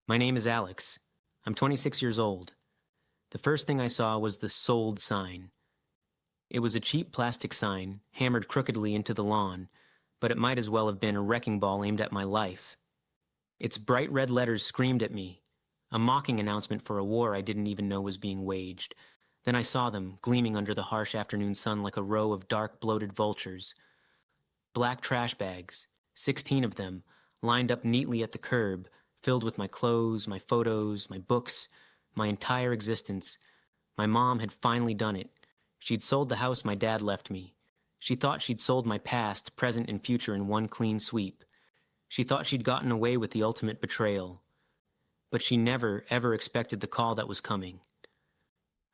My name is Alex. I'm 26 years old. The first thing I saw was the sold sign. It was a cheap plastic sign, hammered crookedly into the lawn, but it might as well have been a wrecking ball aimed at my life. Its bright red letters screamed at me, a mocking announcement for a war I didn't even know was being waged. Then I saw them, gleaming under the harsh afternoon sun like a row of dark, bloated vultures. Black trash bags, 16 of them, lined up neatly at the curb, filled with my clothes, my photos, my books, my entire existence. My mom had finally done it. She'd sold the house my dad left me. She thought she'd sold my past, present, and future in one clean sweep. She thought she'd gotten away with the ultimate betrayal. But she never, ever expected the call that was coming.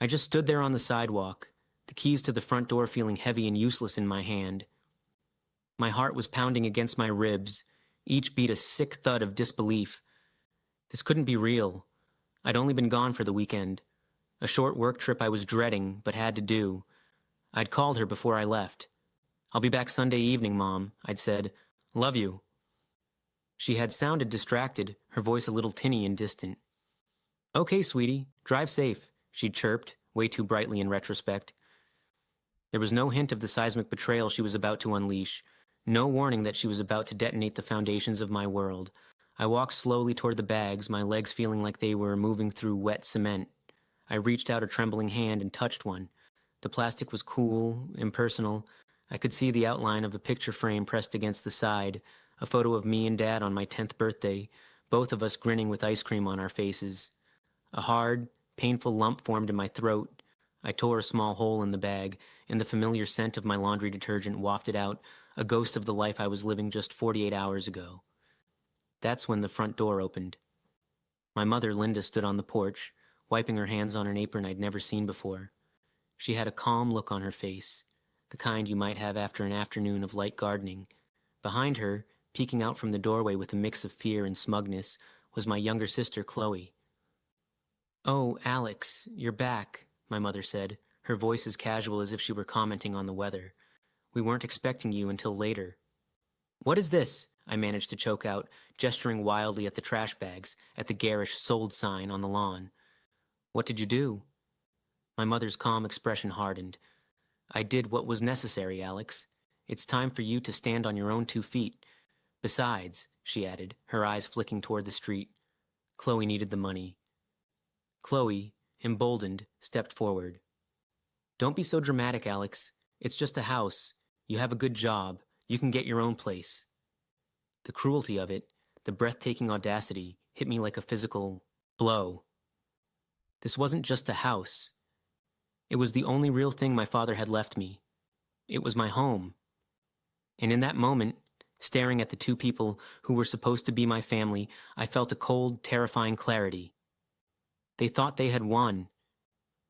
I just stood there on the sidewalk, the keys to the front door feeling heavy and useless in my hand. My heart was pounding against my ribs, each beat a sick thud of disbelief. This couldn't be real. I'd only been gone for the weekend. A short work trip I was dreading, but had to do. I'd called her before I left. "I'll be back Sunday evening, Mom," I'd said. "Love you." She had sounded distracted, her voice a little tinny and distant. "Okay, sweetie, drive safe," she'd chirped, way too brightly in retrospect. There was no hint of the seismic betrayal she was about to unleash, no warning that she was about to detonate the foundations of my world. I walked slowly toward the bags, my legs feeling like they were moving through wet cement. I reached out a trembling hand and touched one. The plastic was cool, impersonal. I could see the outline of a picture frame pressed against the side, a photo of me and Dad on my 10th birthday, both of us grinning with ice cream on our faces. A hard, painful lump formed in my throat. I tore a small hole in the bag, and the familiar scent of my laundry detergent wafted out, a ghost of the life I was living just 48 hours ago. That's when the front door opened. My mother, Linda, stood on the porch, wiping her hands on an apron I'd never seen before. She had a calm look on her face, the kind you might have after an afternoon of light gardening. Behind her, peeking out from the doorway with a mix of fear and smugness, was my younger sister, Chloe. "Oh, Alex, you're back," my mother said, her voice as casual as if she were commenting on the weather. "We weren't expecting you until later." "What is this?" I managed to choke out, gesturing wildly at the trash bags, at the garish "sold" sign on the lawn. "What did you do?" My mother's calm expression hardened. "I did what was necessary, Alex. It's time for you to stand on your own 2 feet. Besides," she added, her eyes flicking toward the street, "Chloe needed the money." Chloe, emboldened, stepped forward. "Don't be so dramatic, Alex. It's just a house. You have a good job. You can get your own place." The cruelty of it, the breathtaking audacity, hit me like a physical blow. This wasn't just a house. It was the only real thing my father had left me. It was my home. And in that moment, staring at the 2 people who were supposed to be my family, I felt a cold, terrifying clarity. They thought they had won.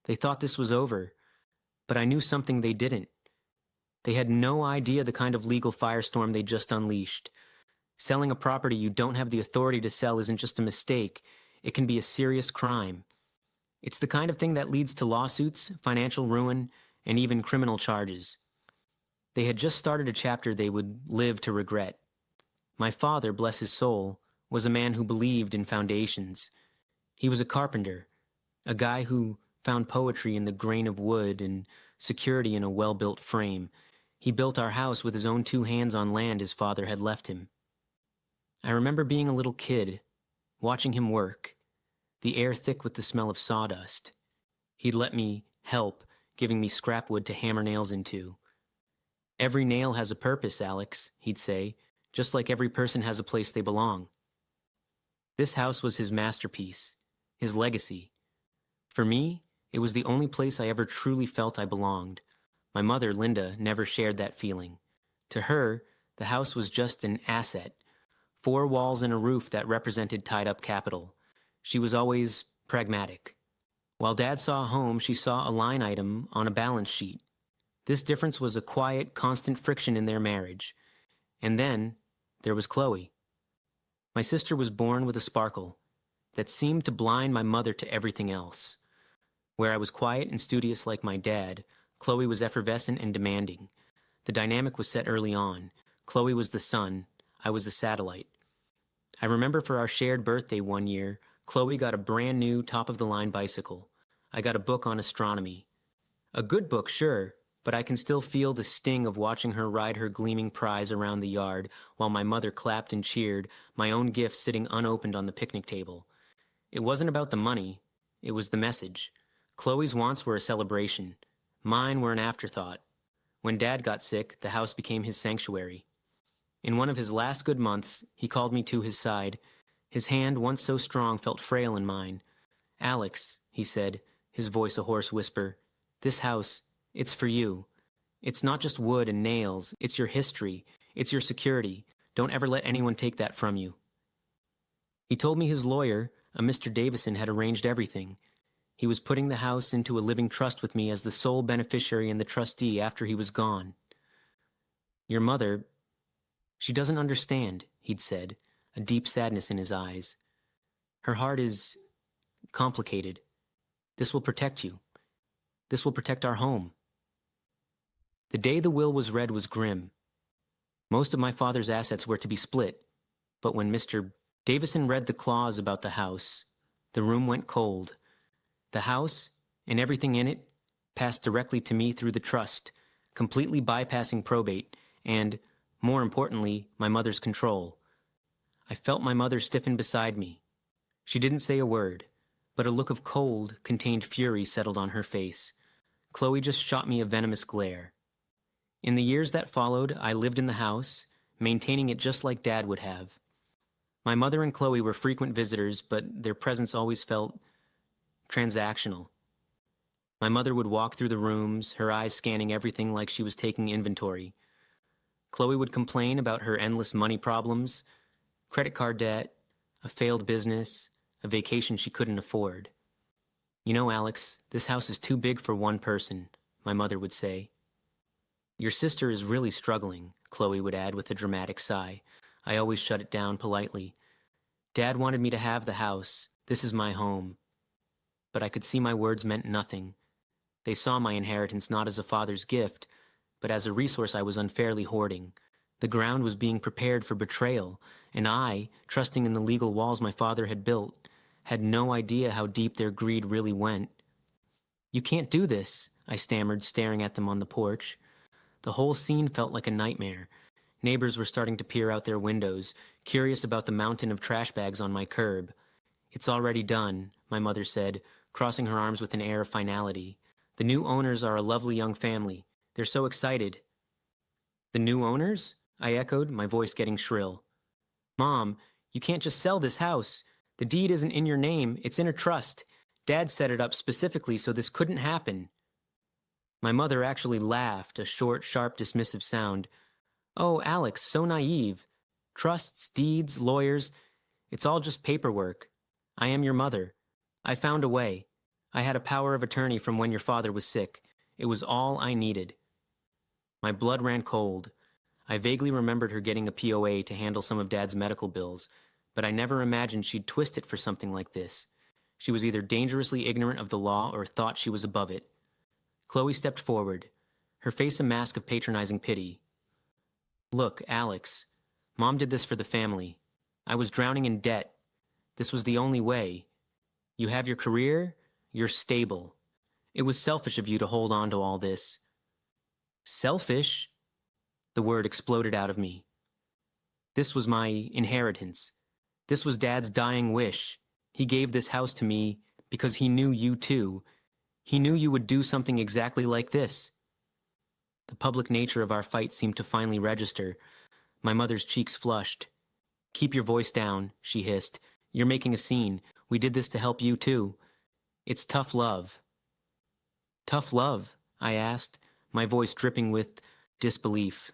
They thought this was over. But I knew something they didn't. They had no idea the kind of legal firestorm they just unleashed. Selling a property you don't have the authority to sell isn't just a mistake. It can be a serious crime. It's the kind of thing that leads to lawsuits, financial ruin, and even criminal charges. They had just started a chapter they would live to regret. My father, bless his soul, was a man who believed in foundations. He was a carpenter, a guy who found poetry in the grain of wood and security in a well-built frame. He built our house with his own 2 hands on land his father had left him. I remember being a little kid, watching him work, the air thick with the smell of sawdust. He'd let me help, giving me scrap wood to hammer nails into. "Every nail has a purpose, Alex," he'd say, "just like every person has a place they belong." This house was his masterpiece, his legacy. For me, it was the only place I ever truly felt I belonged. My mother, Linda, never shared that feeling. To her, the house was just an asset, 4 walls and a roof that represented tied-up capital. She was always pragmatic. While Dad saw a home, she saw a line item on a balance sheet. This difference was a quiet, constant friction in their marriage. And then, there was Chloe. My sister was born with a sparkle that seemed to blind my mother to everything else. Where I was quiet and studious like my dad, Chloe was effervescent and demanding. The dynamic was set early on. Chloe was the sun, I was the satellite. I remember for our shared birthday one year, Chloe got a brand new, top-of-the-line bicycle. I got a book on astronomy. A good book, sure, but I can still feel the sting of watching her ride her gleaming prize around the yard while my mother clapped and cheered, my own gift sitting unopened on the picnic table. It wasn't about the money. It was the message. Chloe's wants were a celebration. Mine were an afterthought. When Dad got sick, the house became his sanctuary. In one of his last good months, he called me to his side. His hand, once so strong, felt frail in mine. "Alex," he said, his voice a hoarse whisper, "this house, it's for you. It's not just wood and nails. It's your history. It's your security. Don't ever let anyone take that from you." He told me his lawyer, a Mr. Davison, had arranged everything. He was putting the house into a living trust with me as the sole beneficiary and the trustee after he was gone. "Your mother, she doesn't understand," he'd said, a deep sadness in his eyes. "Her heart is complicated. This will protect you. This will protect our home." The day the will was read was grim. Most of my father's assets were to be split, but when Mr. Davison read the clause about the house, the room went cold. The house, and everything in it, passed directly to me through the trust, completely bypassing probate and, more importantly, my mother's control. I felt my mother stiffen beside me. She didn't say a word, but a look of cold, contained fury settled on her face. Chloe just shot me a venomous glare. In the years that followed, I lived in the house, maintaining it just like Dad would have. My mother and Chloe were frequent visitors, but their presence always felt transactional. My mother would walk through the rooms, her eyes scanning everything like she was taking inventory. Chloe would complain about her endless money problems, credit card debt, a failed business, a vacation she couldn't afford. "You know, Alex, this house is too big for one person," my mother would say. "Your sister is really struggling," Chloe would add with a dramatic sigh. I always shut it down politely. "Dad wanted me to have the house. This is my home." But I could see my words meant nothing. They saw my inheritance not as a father's gift, but as a resource I was unfairly hoarding. The ground was being prepared for betrayal, and I, trusting in the legal walls my father had built, had no idea how deep their greed really went. "You can't do this," I stammered, staring at them on the porch. The whole scene felt like a nightmare. Neighbors were starting to peer out their windows, curious about the mountain of trash bags on my curb. "It's already done," my mother said, crossing her arms with an air of finality. "The new owners are a lovely young family. They're so excited." "The new owners?" I echoed, my voice getting shrill. "Mom, you can't just sell this house. The deed isn't in your name, it's in a trust. Dad set it up specifically so this couldn't happen." My mother actually laughed, a short, sharp, dismissive sound. "Oh, Alex, so naive. Trusts, deeds, lawyers, it's all just paperwork. I am your mother. I found a way. I had a power of attorney from when your father was sick. It was all I needed." My blood ran cold. I vaguely remembered her getting a POA to handle some of Dad's medical bills, but I never imagined she'd twist it for something like this. She was either dangerously ignorant of the law or thought she was above it. Chloe stepped forward, her face a mask of patronizing pity. "Look, Alex, Mom did this for the family. I was drowning in debt. This was the only way. You have your career, you're stable. It was selfish of you to hold on to all this." "Selfish?" The word exploded out of me. This was my inheritance. This was Dad's dying wish. He gave this house to me because he knew you too. He knew you would do something exactly like this. The public nature of our fight seemed to finally register. My mother's cheeks flushed. "Keep your voice down," she hissed. "You're making a scene. We did this to help you too. It's tough love." "Tough love?" I asked, my voice dripping with disbelief.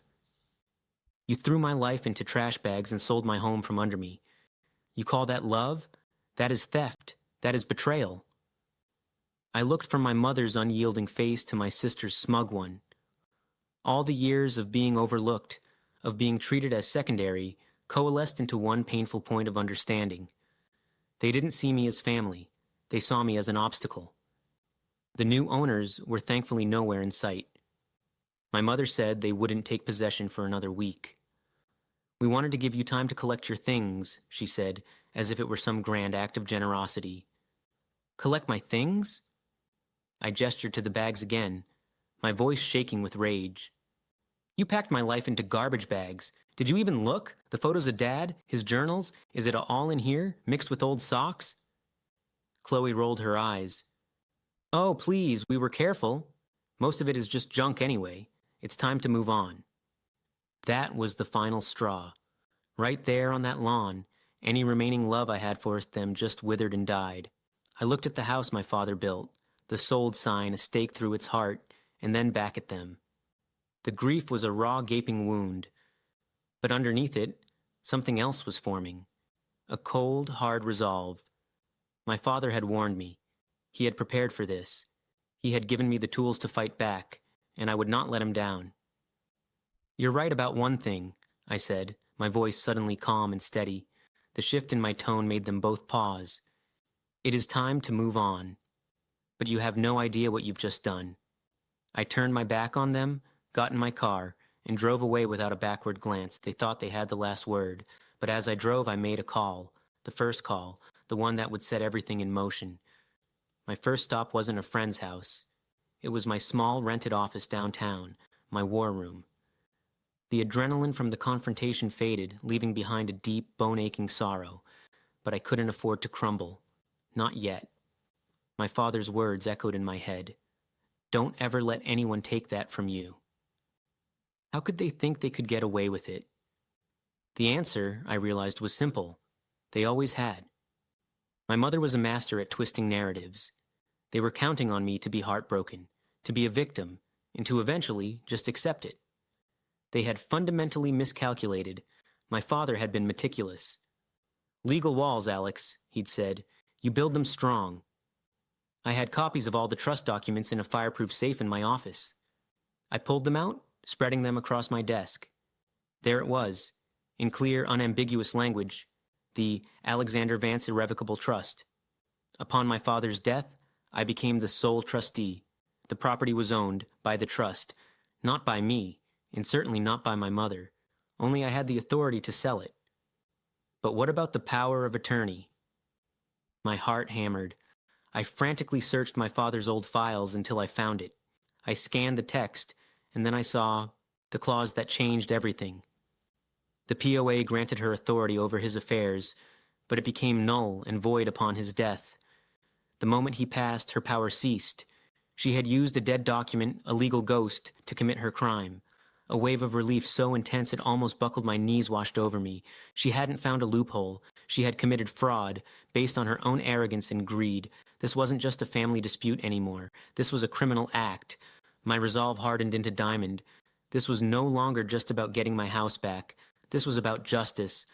"You threw my life into trash bags and sold my home from under me. You call that love? That is theft. That is betrayal." I looked from my mother's unyielding face to my sister's smug one. All the years of being overlooked, of being treated as secondary, coalesced into one painful point of understanding. They didn't see me as family. They saw me as an obstacle. The new owners were thankfully nowhere in sight. My mother said they wouldn't take possession for another week. "We wanted to give you time to collect your things," she said, as if it were some grand act of generosity. Collect my things? I gestured to the bags again, my voice shaking with rage. You packed my life into garbage bags. Did you even look? The photos of Dad, his journals, is it all in here, mixed with old socks? Chloe rolled her eyes. Oh, please, we were careful. Most of it is just junk anyway. It's time to move on. That was the final straw. Right there on that lawn, any remaining love I had for them just withered and died. I looked at the house my father built, the sold sign a stake through its heart, and then back at them. The grief was a raw, gaping wound. But underneath it, something else was forming. A cold, hard resolve. My father had warned me. He had prepared for this. He had given me the tools to fight back, and I would not let him down. You're right about one thing, I said, my voice suddenly calm and steady. The shift in my tone made them both pause. It is time to move on. But you have no idea what you've just done. I turned my back on them, got in my car, and drove away without a backward glance. They thought they had the last word, but as I drove I made a call, the first call, the one that would set everything in motion. My first stop wasn't a friend's house. It was my small rented office downtown, my war room. The adrenaline from the confrontation faded, leaving behind a deep, bone-aching sorrow, but I couldn't afford to crumble. Not yet. My father's words echoed in my head. Don't ever let anyone take that from you. How could they think they could get away with it? The answer, I realized, was simple. They always had. My mother was a master at twisting narratives. They were counting on me to be heartbroken, to be a victim, and to eventually just accept it. They had fundamentally miscalculated. My father had been meticulous. Legal walls, Alex, he'd said. You build them strong. I had copies of all the trust documents in a fireproof safe in my office. I pulled them out, spreading them across my desk. There it was, in clear, unambiguous language, the Alexander Vance Irrevocable Trust. Upon my father's death, I became the sole trustee. The property was owned by the trust, not by me, and certainly not by my mother. Only I had the authority to sell it. But what about the power of attorney? My heart hammered. I frantically searched my father's old files until I found it. I scanned the text, and then I saw the clause that changed everything. The POA granted her authority over his affairs, but it became null and void upon his death. The moment he passed, her power ceased. She had used a dead document, a legal ghost, to commit her crime. A wave of relief so intense it almost buckled my knees washed over me. She hadn't found a loophole. She had committed fraud, based on her own arrogance and greed. This wasn't just a family dispute anymore. This was a criminal act. My resolve hardened into diamond. This was no longer just about getting my house back. This was about justice.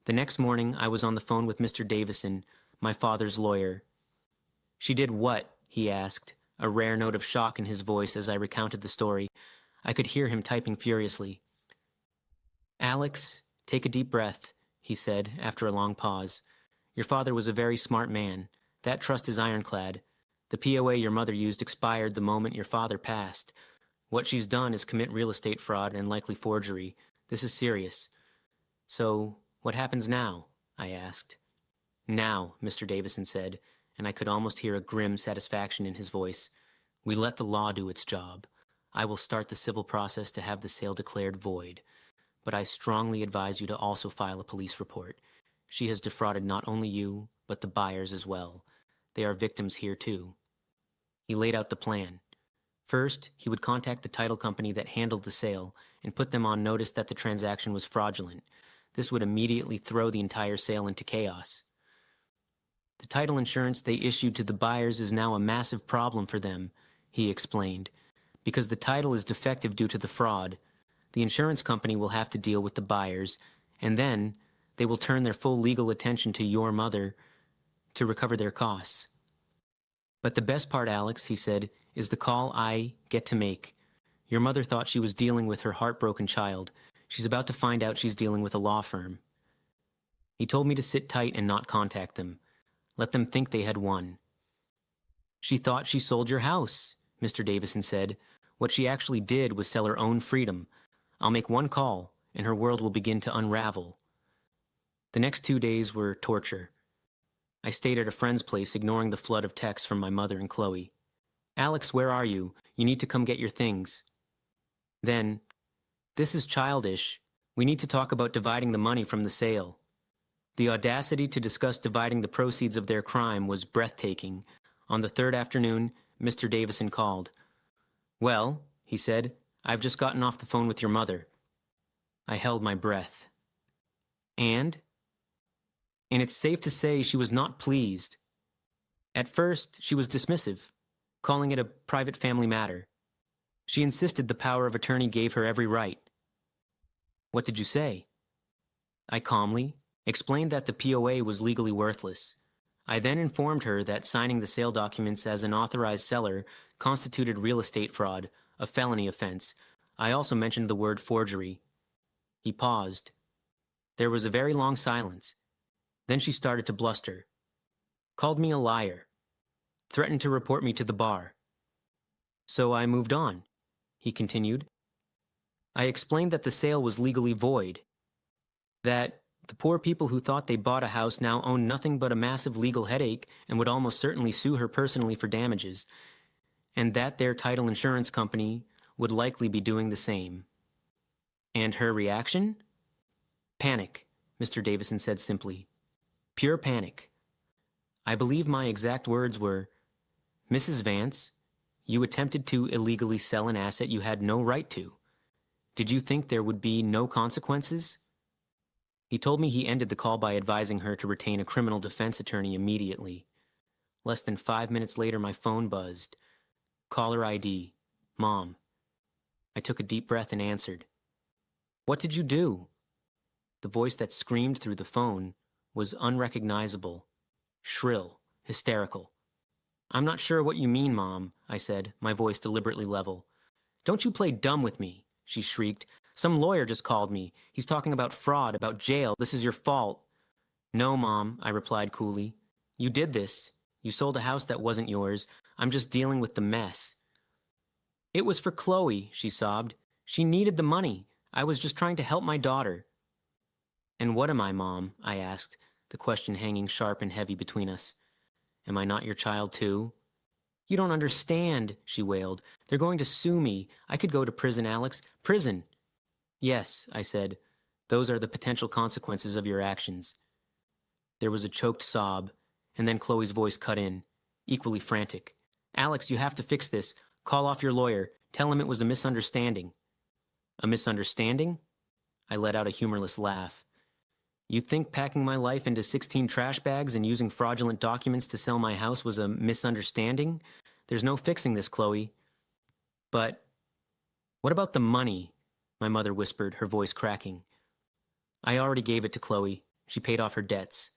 The next morning, I was on the phone with Mr. Davison, my father's lawyer. She did what? He asked, a rare note of shock in his voice as I recounted the story. I could hear him typing furiously. Alex, take a deep breath, he said after a long pause. Your father was a very smart man. That trust is ironclad. The POA your mother used expired the moment your father passed. What she's done is commit real estate fraud and likely forgery. This is serious. So, what happens now? I asked. Now, Mr. Davison said, and I could almost hear a grim satisfaction in his voice. We let the law do its job. I will start the civil process to have the sale declared void. But I strongly advise you to also file a police report. She has defrauded not only you, but the buyers as well. They are victims here too. He laid out the plan. First, he would contact the title company that handled the sale and put them on notice that the transaction was fraudulent. This would immediately throw the entire sale into chaos. The title insurance they issued to the buyers is now a massive problem for them, he explained. Because the title is defective due to the fraud, the insurance company will have to deal with the buyers, and then they will turn their full legal attention to your mother to recover their costs. But the best part, Alex, he said, is the call I get to make. Your mother thought she was dealing with her heartbroken child. She's about to find out she's dealing with a law firm. He told me to sit tight and not contact them. Let them think they had won. She thought she sold your house, Mr. Davison said. What she actually did was sell her own freedom. I'll make one call, and her world will begin to unravel. The next 2 days were torture. I stayed at a friend's place, ignoring the flood of texts from my mother and Chloe. Alex, where are you? You need to come get your things. Then, this is childish. We need to talk about dividing the money from the sale. The audacity to discuss dividing the proceeds of their crime was breathtaking. On the third afternoon, Mr. Davison called. Well, he said, I've just gotten off the phone with your mother. I held my breath. And it's safe to say she was not pleased. At first, she was dismissive, calling it a private family matter. She insisted the power of attorney gave her every right. What did you say? I calmly explained that the POA was legally worthless. I then informed her that signing the sale documents as an authorized seller constituted real estate fraud, a felony offense. I also mentioned the word forgery. He paused. There was a very long silence. Then she started to bluster. Called me a liar. Threatened to report me to the bar. So I moved on, he continued. I explained that the sale was legally void. That the poor people who thought they bought a house now owned nothing but a massive legal headache and would almost certainly sue her personally for damages. And that their title insurance company would likely be doing the same. And her reaction? Panic, Mr. Davison said simply. Pure panic. I believe my exact words were, Mrs. Vance, you attempted to illegally sell an asset you had no right to. Did you think there would be no consequences? He told me he ended the call by advising her to retain a criminal defense attorney immediately. Less than 5 minutes later, my phone buzzed. Caller ID. Mom. I took a deep breath and answered. What did you do? The voice that screamed through the phone was unrecognizable, shrill, hysterical. I'm not sure what you mean, Mom, I said, my voice deliberately level. Don't you play dumb with me, she shrieked. Some lawyer just called me. He's talking about fraud, about jail. This is your fault. No, Mom, I replied coolly. You did this. You sold a house that wasn't yours. I'm just dealing with the mess. It was for Chloe, she sobbed. She needed the money. I was just trying to help my daughter. And what am I, Mom? I asked, the question hanging sharp and heavy between us. Am I not your child, too? You don't understand, she wailed. They're going to sue me. I could go to prison, Alex. Prison. Yes, I said. Those are the potential consequences of your actions. There was a choked sob, and then Chloe's voice cut in, equally frantic. Alex, you have to fix this. Call off your lawyer. Tell him it was a misunderstanding. A misunderstanding? I let out a humorless laugh. You think packing my life into 16 trash bags and using fraudulent documents to sell my house was a misunderstanding? There's no fixing this, Chloe. But what about the money? My mother whispered, her voice cracking. I already gave it to Chloe. She paid off her debts.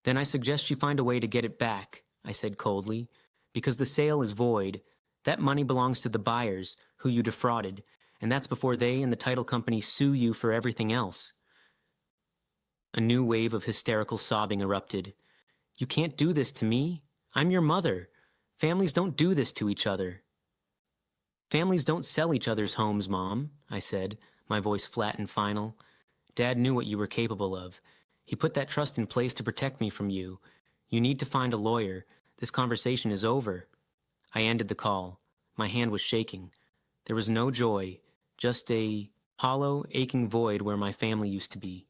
Then I suggest you find a way to get it back, I said coldly, because the sale is void. That money belongs to the buyers, who you defrauded, and that's before they and the title company sue you for everything else. A new wave of hysterical sobbing erupted. You can't do this to me. I'm your mother. Families don't do this to each other. Families don't sell each other's homes, Mom, I said, my voice flat and final. Dad knew what you were capable of. He put that trust in place to protect me from you. You need to find a lawyer. This conversation is over. I ended the call. My hand was shaking. There was no joy, just a hollow, aching void where my family used to be.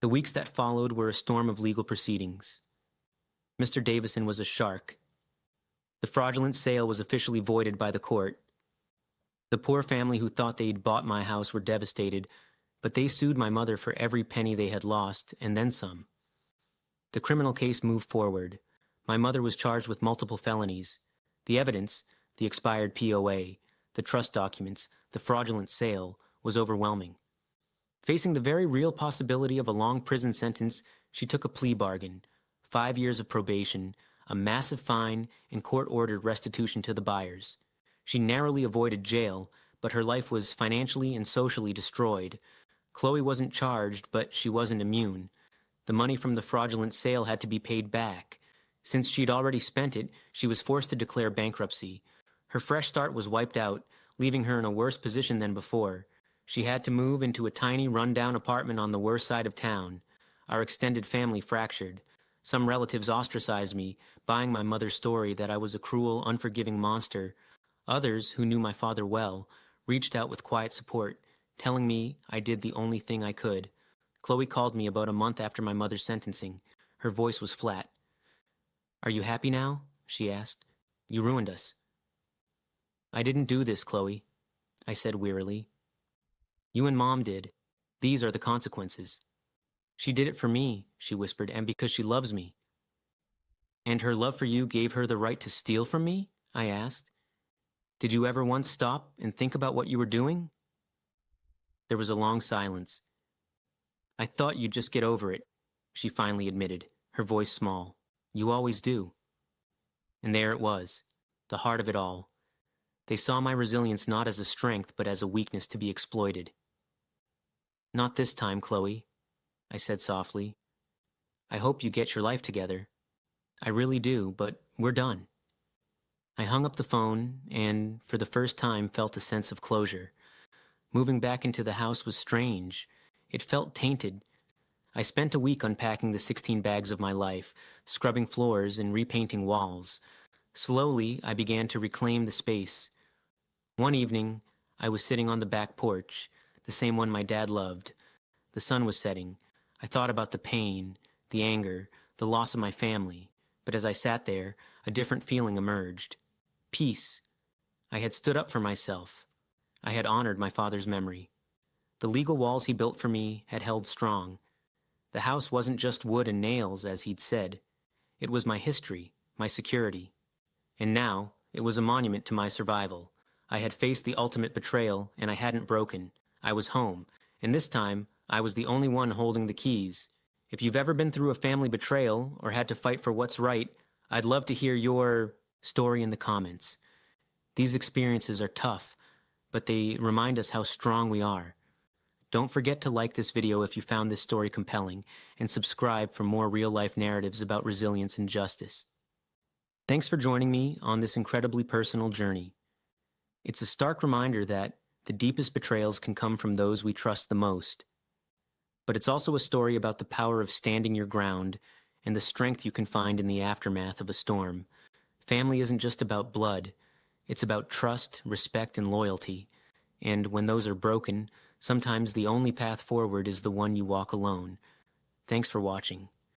The weeks that followed were a storm of legal proceedings. Mr. Davison was a shark. The fraudulent sale was officially voided by the court. The poor family who thought they'd bought my house were devastated, but they sued my mother for every penny they had lost, and then some. The criminal case moved forward. My mother was charged with multiple felonies. The evidence, the expired POA, the trust documents, the fraudulent sale, was overwhelming. Facing the very real possibility of a long prison sentence, she took a plea bargain, 5 years of probation, a massive fine, and court-ordered restitution to the buyers. She narrowly avoided jail, but her life was financially and socially destroyed. Chloe wasn't charged, but she wasn't immune. The money from the fraudulent sale had to be paid back. Since she'd already spent it, she was forced to declare bankruptcy. Her fresh start was wiped out, leaving her in a worse position than before. She had to move into a tiny, run-down apartment on the worst side of town. Our extended family fractured. Some relatives ostracized me, buying my mother's story that I was a cruel, unforgiving monster. Others, who knew my father well, reached out with quiet support, telling me I did the only thing I could. Chloe called me about a month after my mother's sentencing. Her voice was flat. "Are you happy now?" she asked. "You ruined us." "I didn't do this, Chloe," I said wearily. "You and Mom did. These are the consequences." "She did it for me," she whispered, "and because she loves me." "And her love for you gave her the right to steal from me?" I asked. "Did you ever once stop and think about what you were doing?" There was a long silence. "I thought you'd just get over it," she finally admitted, her voice small. "You always do." And there it was, the heart of it all. They saw my resilience not as a strength, but as a weakness to be exploited. "Not this time, Chloe," I said softly. "I hope you get your life together. I really do, but we're done." I hung up the phone and, for the first time, felt a sense of closure. Moving back into the house was strange. It felt tainted. I spent a week unpacking the 16 bags of my life, scrubbing floors and repainting walls. Slowly, I began to reclaim the space. One evening, I was sitting on the back porch, the same one my dad loved. The sun was setting. I thought about the pain, the anger, the loss of my family. But as I sat there, a different feeling emerged. Peace. I had stood up for myself. I had honored my father's memory. The legal walls he built for me had held strong. The house wasn't just wood and nails, as he'd said. It was my history, my security. And now, it was a monument to my survival. I had faced the ultimate betrayal, and I hadn't broken. I was home, and this time, I was the only one holding the keys. If you've ever been through a family betrayal or had to fight for what's right, I'd love to hear your story in the comments. These experiences are tough, but they remind us how strong we are. Don't forget to like this video if you found this story compelling, and subscribe for more real-life narratives about resilience and justice. Thanks for joining me on this incredibly personal journey. It's a stark reminder that the deepest betrayals can come from those we trust the most. But it's also a story about the power of standing your ground and the strength you can find in the aftermath of a storm. Family isn't just about blood. It's about trust, respect, and loyalty. And when those are broken, sometimes the only path forward is the one you walk alone. Thanks for watching.